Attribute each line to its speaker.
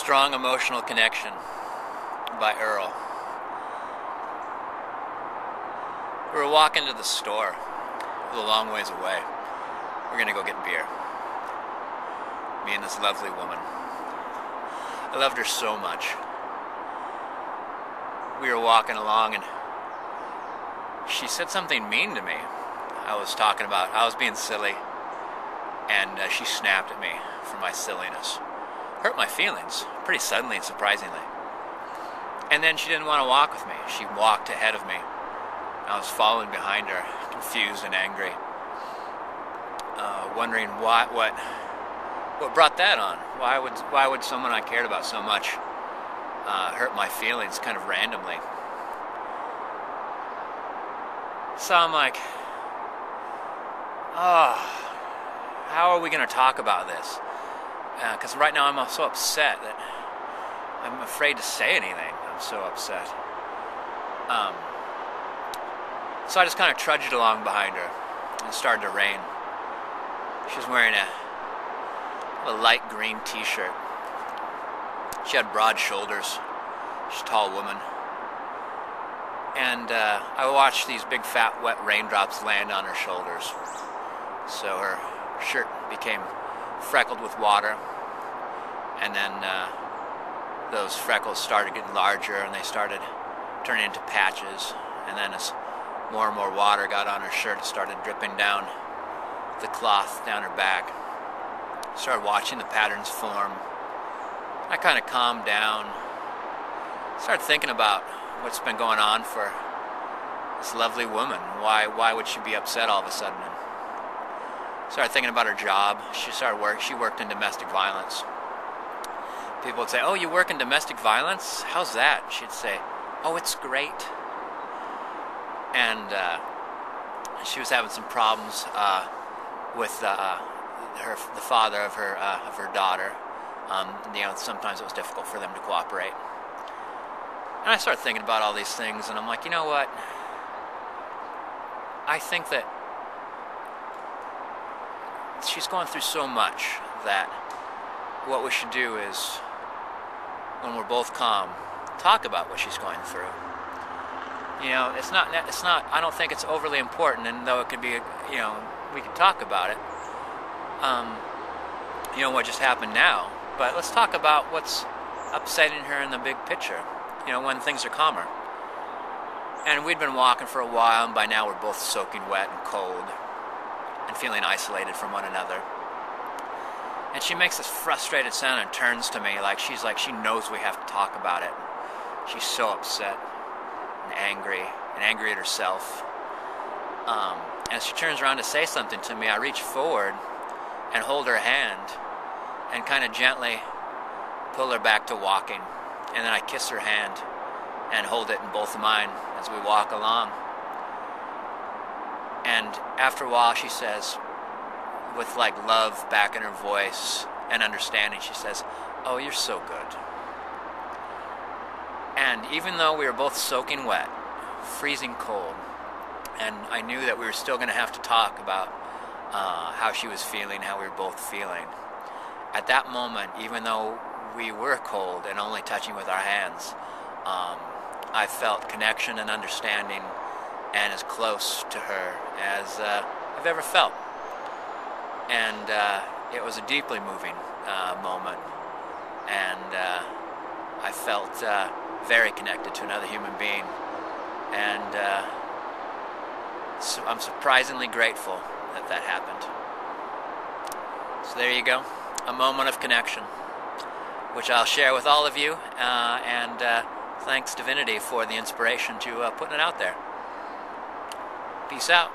Speaker 1: Strong Emotional Connection by Earl. We were walking to the store. It was a long ways away. We're gonna go get beer. Me and this lovely woman. I loved her so much. We were walking along and she said something mean to me. I was being silly, and she snapped at me for my silliness. Hurt my feelings pretty suddenly and surprisingly. And then she didn't want to walk with me. She walked ahead of me. I was following behind her, confused and angry, wondering what brought that on. Why would someone I cared about so much hurt my feelings kind of randomly? So I'm like, how are we going to talk about this? Because right now I'm so upset that I'm afraid to say anything. I'm so upset. So I just kind of trudged along behind her. It started to rain. She was wearing a light green t-shirt. She had broad shoulders. She's a tall woman. And I watched these big fat wet raindrops land on her shoulders. So her shirt became freckled with water. And then those freckles started getting larger and they started turning into patches. And then as more and more water got on her shirt, it started dripping down the cloth down her back. Started watching the patterns form. I kind of calmed down. Started thinking about what's been going on for this lovely woman. Why would she be upset all of a sudden? And started thinking about her job. She worked in domestic violence. People would say, "Oh, you work in domestic violence? How's that?" She'd say, "Oh, it's great." And she was having some problems with the father of her daughter. Sometimes it was difficult for them to cooperate. And I started thinking about all these things, and I'm like, you know what? I think that she's going through so much that what we should do is, when we're both calm, talk about what she's going through. It's not. I don't think it's overly important, and though it could be, we could talk about it. What just happened now. But let's talk about what's upsetting her in the big picture. When things are calmer. And we'd been walking for a while, and by now we're both soaking wet and cold and feeling isolated from one another. And she makes this frustrated sound and turns to me like she knows we have to talk about it. She's so upset and angry at herself. As she turns around to say something to me, I reach forward and hold her hand and kind of gently pull her back to walking. And then I kiss her hand and hold it in both of mine as we walk along. And after a while, she says, with love back in her voice and understanding, she says, "Oh, you're so good." And even though we were both soaking wet, freezing cold, and I knew that we were still going to have to talk about how she was feeling, how we were both feeling, at that moment, even though we were cold and only touching with our hands, I felt connection and understanding and as close to her as I've ever felt. And it was a deeply moving moment. And I felt very connected to another human being. And so I'm surprisingly grateful that happened. So there you go, a moment of connection, which I'll share with all of you, and thanks Divinity for the inspiration to putting it out there. Peace out.